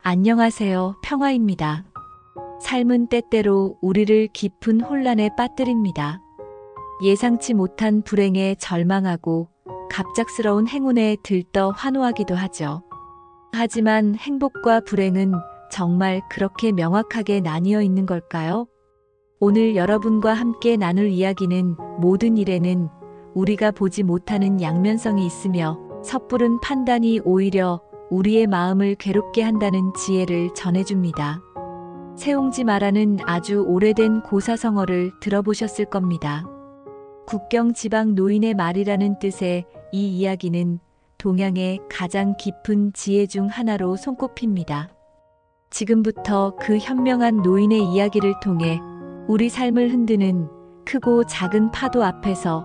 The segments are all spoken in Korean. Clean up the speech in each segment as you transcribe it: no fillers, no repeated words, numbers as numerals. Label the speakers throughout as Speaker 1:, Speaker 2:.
Speaker 1: 안녕하세요. 평화입니다. 삶은 때때로 우리를 깊은 혼란에 빠뜨립니다. 예상치 못한 불행에 절망하고 갑작스러운 행운에 들떠 환호하기도 하죠. 하지만 행복과 불행은 정말 그렇게 명확하게 나뉘어 있는 걸까요? 오늘 여러분과 함께 나눌 이야기는 모든 일에는 우리가 보지 못하는 양면성이 있으며 섣부른 판단이 오히려 우리의 마음을 괴롭게 한다는 지혜를 전해줍니다. 세옹지마라는 아주 오래된 고사성어를 들어보셨을 겁니다. 국경 지방 노인의 말이라는 뜻의 이 이야기는 동양의 가장 깊은 지혜 중 하나로 손꼽힙니다. 지금부터 그 현명한 노인의 이야기를 통해 우리 삶을 흔드는 크고 작은 파도 앞에서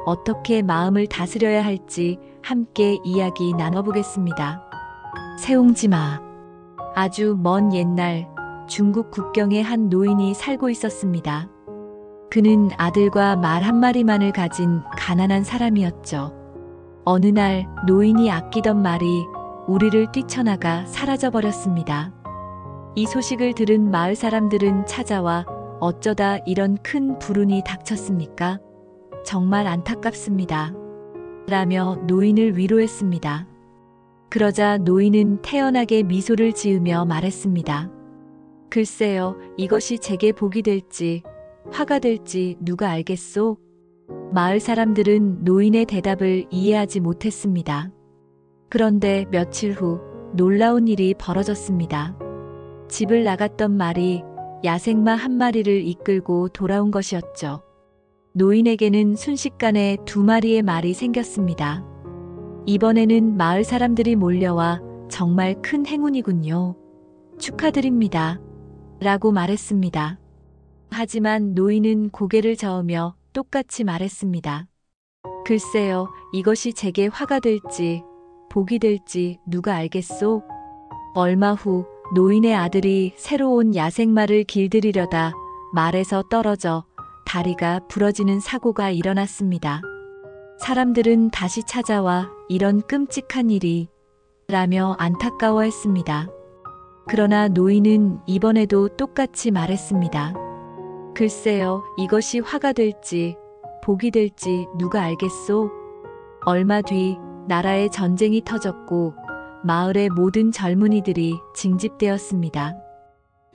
Speaker 1: 어떻게 마음을 다스려야 할지 함께 이야기 나눠보겠습니다. 세옹지마. 아주 먼 옛날 중국 국경에 한 노인이 살고 있었습니다. 그는 아들과 말 한 마리만을 가진 가난한 사람이었죠. 어느 날 노인이 아끼던 말이 우리를 뛰쳐나가 사라져버렸습니다. 이 소식을 들은 마을 사람들은 찾아와 어쩌다 이런 큰 불운이 닥쳤습니까? 정말 안타깝습니다. 라며 노인을 위로했습니다. 그러자 노인은 태연하게 미소를 지으며 말했습니다. 글쎄요, 이것이 제게 복이 될지 화가 될지 누가 알겠소? 마을 사람들은 노인의 대답을 이해하지 못했습니다. 그런데 며칠 후 놀라운 일이 벌어졌습니다. 집을 나갔던 말이 야생마 한 마리를 이끌고 돌아온 것이었죠. 노인에게는 순식간에 2마리의 말이 생겼습니다. 이번에는 마을 사람들이 몰려와 정말 큰 행운이군요. 축하드립니다. 라고 말했습니다. 하지만 노인은 고개를 저으며 똑같이 말했습니다. 글쎄요, 이것이 제게 화가 될지 복이 될지 누가 알겠소? 얼마 후 노인의 아들이 새로운 야생마를 길들이려다 말에서 떨어져 다리가 부러지는 사고가 일어났습니다. 사람들은 다시 찾아와 이런 끔찍한 일이 라며 안타까워했습니다. 그러나 노인은 이번에도 똑같이 말했습니다. 글쎄요, 이것이 화가 될지 복이 될지 누가 알겠소? 얼마 뒤 나라에 전쟁이 터졌고 마을의 모든 젊은이들이 징집되었습니다.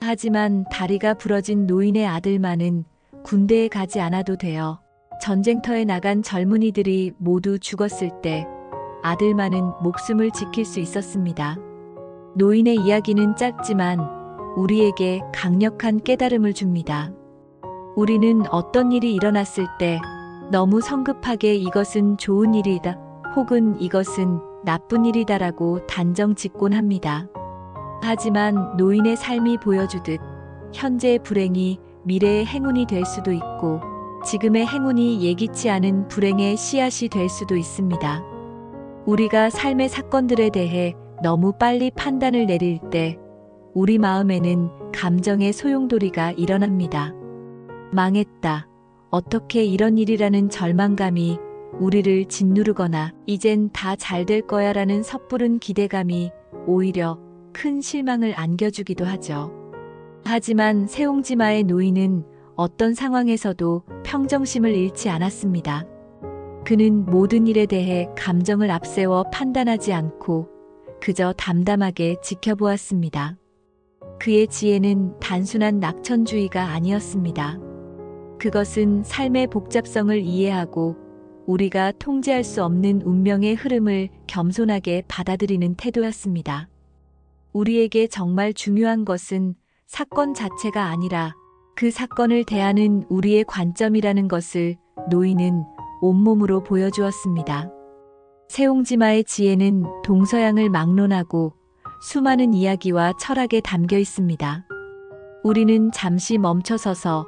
Speaker 1: 하지만 다리가 부러진 노인의 아들만은 군대에 가지 않아도 되어 전쟁터에 나간 젊은이들이 모두 죽었을 때 아들만은 목숨을 지킬 수 있었습니다. 노인의 이야기는 짧지만 우리에게 강력한 깨달음을 줍니다. 우리는 어떤 일이 일어났을 때 너무 성급하게 이것은 좋은 일이다 혹은 이것은 나쁜 일이다라고 단정 짓곤 합니다. 하지만 노인의 삶이 보여주듯 현재의 불행이 미래의 행운이 될 수도 있고 지금의 행운이 예기치 않은 불행의 씨앗이 될 수도 있습니다. 우리가 삶의 사건들에 대해 너무 빨리 판단을 내릴 때 우리 마음에는 감정의 소용돌이가 일어납니다. 망했다. 어떻게 이런 일이라는 절망감이 우리를 짓누르거나 이젠 다 잘 될 거야 라는 섣부른 기대감이 오히려 큰 실망을 안겨주기도 하죠. 하지만 세옹지마의 노인은 어떤 상황에서도 평정심을 잃지 않았습니다. 그는 모든 일에 대해 감정을 앞세워 판단하지 않고 그저 담담하게 지켜보았습니다. 그의 지혜는 단순한 낙천주의가 아니었습니다. 그것은 삶의 복잡성을 이해하고 우리가 통제할 수 없는 운명의 흐름을 겸손하게 받아들이는 태도였습니다. 우리에게 정말 중요한 것은 사건 자체가 아니라 그 사건을 대하는 우리의 관점이라는 것을 노인은 온몸으로 보여주었습니다. 세옹지마의 지혜는 동서양을 막론하고 수많은 이야기와 철학에 담겨 있습니다. 우리는 잠시 멈춰서서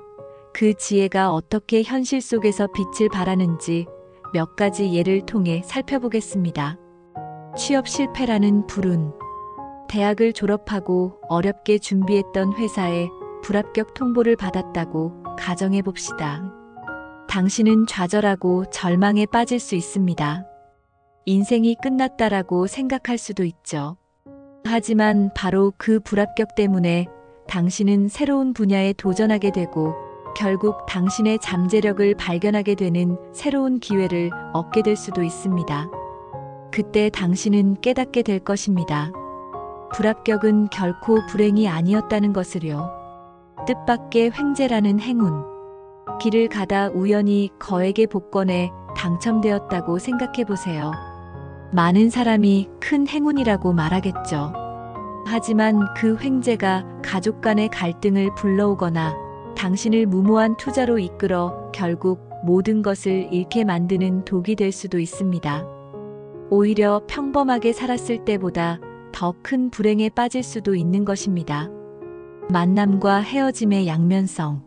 Speaker 1: 그 지혜가 어떻게 현실 속에서 빛을 발하는지 몇 가지 예를 통해 살펴보겠습니다. 취업 실패라는 불운. 대학을 졸업하고 어렵게 준비했던 회사에 불합격 통보를 받았다고 가정해 봅시다. 당신은 좌절하고 절망에 빠질 수 있습니다. 인생이 끝났다라고 생각할 수도 있죠. 하지만 바로 그 불합격 때문에 당신은 새로운 분야에 도전하게 되고 결국 당신의 잠재력을 발견하게 되는 새로운 기회를 얻게 될 수도 있습니다. 그때 당신은 깨닫게 될 것입니다. 불합격은 결코 불행이 아니었다는 것을요. 뜻밖의 횡재라는 행운. 길을 가다 우연히 거액의 복권에 당첨되었다고 생각해 보세요. 많은 사람이 큰 행운이라고 말하겠죠. 하지만 그 횡재가 가족 간의 갈등을 불러오거나 당신을 무모한 투자로 이끌어 결국 모든 것을 잃게 만드는 독이 될 수도 있습니다. 오히려 평범하게 살았을 때보다 더 큰 불행에 빠질 수도 있는 것입니다. 만남과 헤어짐의 양면성.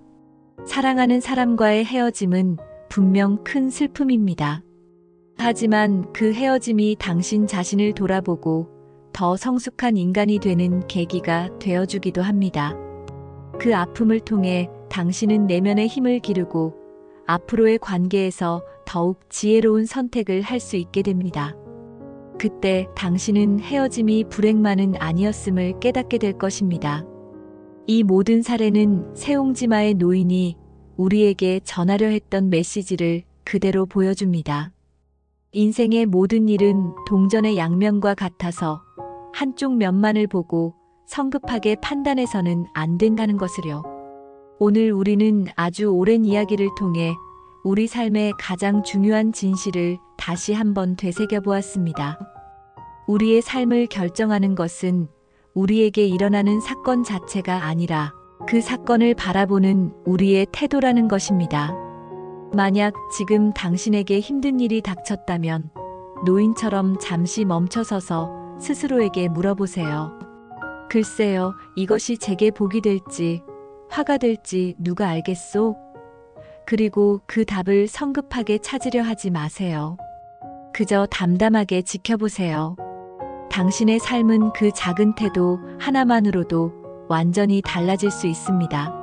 Speaker 1: 사랑하는 사람과의 헤어짐은 분명 큰 슬픔입니다. 하지만 그 헤어짐이 당신 자신을 돌아보고 더 성숙한 인간이 되는 계기가 되어주기도 합니다. 그 아픔을 통해 당신은 내면의 힘을 기르고 앞으로의 관계에서 더욱 지혜로운 선택을 할 수 있게 됩니다. 그때 당신은 헤어짐이 불행만은 아니었음을 깨닫게 될 것입니다. 이 모든 사례는 세옹지마의 노인이 우리에게 전하려 했던 메시지를 그대로 보여줍니다. 인생의 모든 일은 동전의 양면과 같아서 한쪽 면만을 보고 성급하게 판단해서는 안 된다는 것을요. 오늘 우리는 아주 오랜 이야기를 통해 우리 삶의 가장 중요한 진실을 다시 한번 되새겨 보았습니다. 우리의 삶을 결정하는 것은 우리에게 일어나는 사건 자체가 아니라 그 사건을 바라보는 우리의 태도라는 것입니다. 만약 지금 당신에게 힘든 일이 닥쳤다면 노인처럼 잠시 멈춰서서 스스로에게 물어보세요. 글쎄요, 이것이 제게 복이 될지 화가 될지 누가 알겠소? 그리고 그 답을 성급하게 찾으려 하지 마세요. 그저 담담하게 지켜보세요. 당신의 삶은 그 작은 태도 하나만으로도 완전히 달라질 수 있습니다.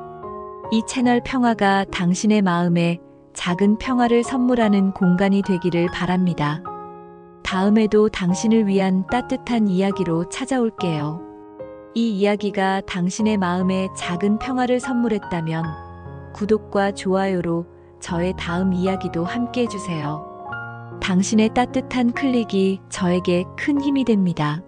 Speaker 1: 이 채널 평화가 당신의 마음에 작은 평화를 선물하는 공간이 되기를 바랍니다. 다음에도 당신을 위한 따뜻한 이야기로 찾아올게요. 이 이야기가 당신의 마음에 작은 평화를 선물했다면 구독과 좋아요로 저의 다음 이야기도 함께 해주세요. 당신의 따뜻한 클릭이 저에게 큰 힘이 됩니다.